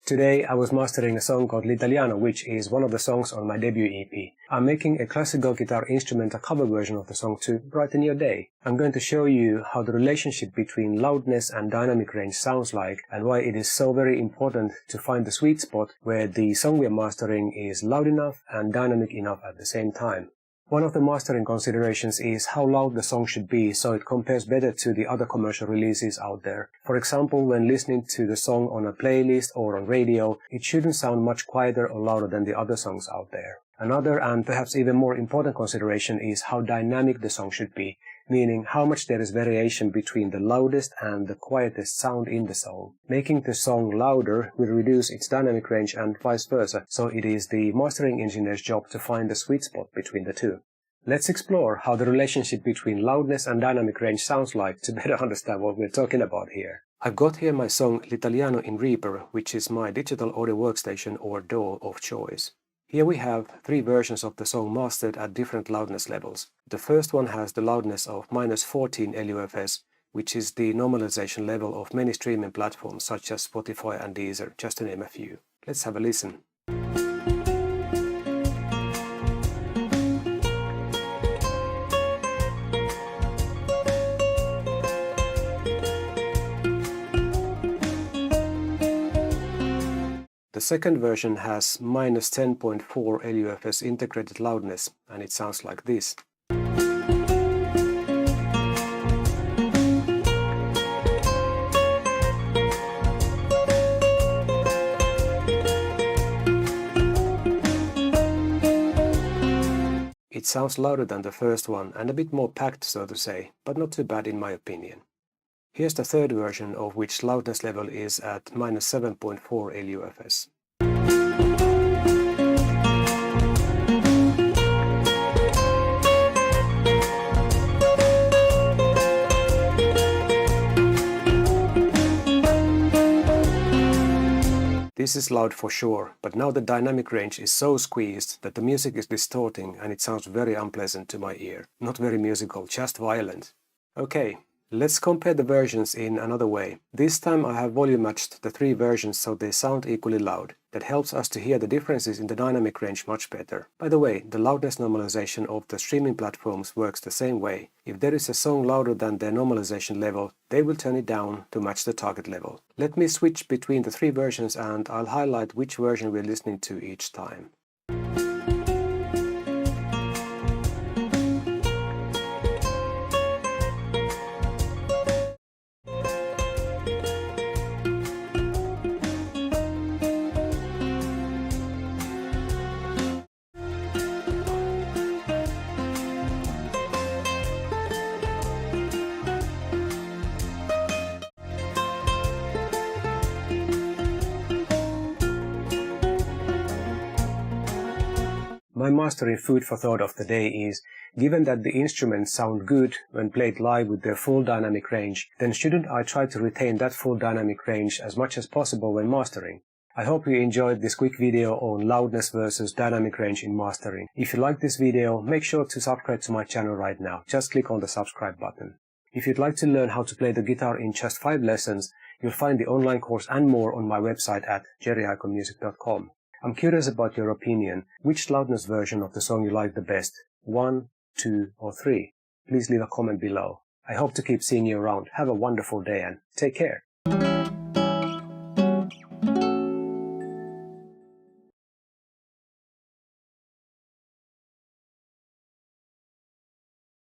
Today I was mastering a song called L'Italiano, which is one of the songs on my debut EP. I'm making a classical guitar instrumental cover version of the song to brighten your day. I'm going to show you how the relationship between loudness and dynamic range sounds like, and why it is so very important to find the sweet spot where the song we are mastering is loud enough and dynamic enough at the same time. One of the mastering considerations is how loud the song should be so it compares better to the other commercial releases out there. For example, when listening to the song on a playlist or on radio, it shouldn't sound much quieter or louder than the other songs out there. Another and perhaps even more important consideration is how dynamic the song should be, meaning how much there is variation between the loudest and the quietest sound in the song. Making the song louder will reduce its dynamic range and vice versa, so it is the mastering engineer's job to find the sweet spot between the two. Let's explore how the relationship between loudness and dynamic range sounds like to better understand what we're talking about here. I've got here my song L'Italiano in Reaper, which is my digital audio workstation or DAW of choice. Here we have 3 versions of the song mastered at different loudness levels. The first one has the loudness of -14 LUFS, which is the normalization level of many streaming platforms such as Spotify and Deezer, just to name a few. Let's have a listen. The second version has -10.4 LUFS integrated loudness, and it sounds like this. It sounds louder than the first one and a bit more packed, so to say, but not too bad in my opinion. Here's the third version, of which loudness level is at -7.4 LUFS. This is loud for sure, but now the dynamic range is so squeezed that the music is distorting and it sounds very unpleasant to my ear. Not very musical, just violent. Okay. Let's compare the versions in another way. This time I have volume matched the 3 versions so they sound equally loud. That helps us to hear the differences in the dynamic range much better. By the way, the loudness normalization of the streaming platforms works the same way. If there is a song louder than their normalization level, they will turn it down to match the target level. Let me switch between the 3 versions and I'll highlight which version we're listening to each time. My mastering food for thought of the day is, given that the instruments sound good when played live with their full dynamic range, then shouldn't I try to retain that full dynamic range as much as possible when mastering? I hope you enjoyed this quick video on loudness versus dynamic range in mastering. If you like this video, make sure to subscribe to my channel right now. Just click on the subscribe button. If you'd like to learn how to play the guitar in just 5 lessons, you'll find the online course and more on my website at jerry-music.com. I'm curious about your opinion. Which loudness version of the song you like the best? 1, 2, or 3? Please leave a comment below. I hope to keep seeing you around. Have a wonderful day and take care.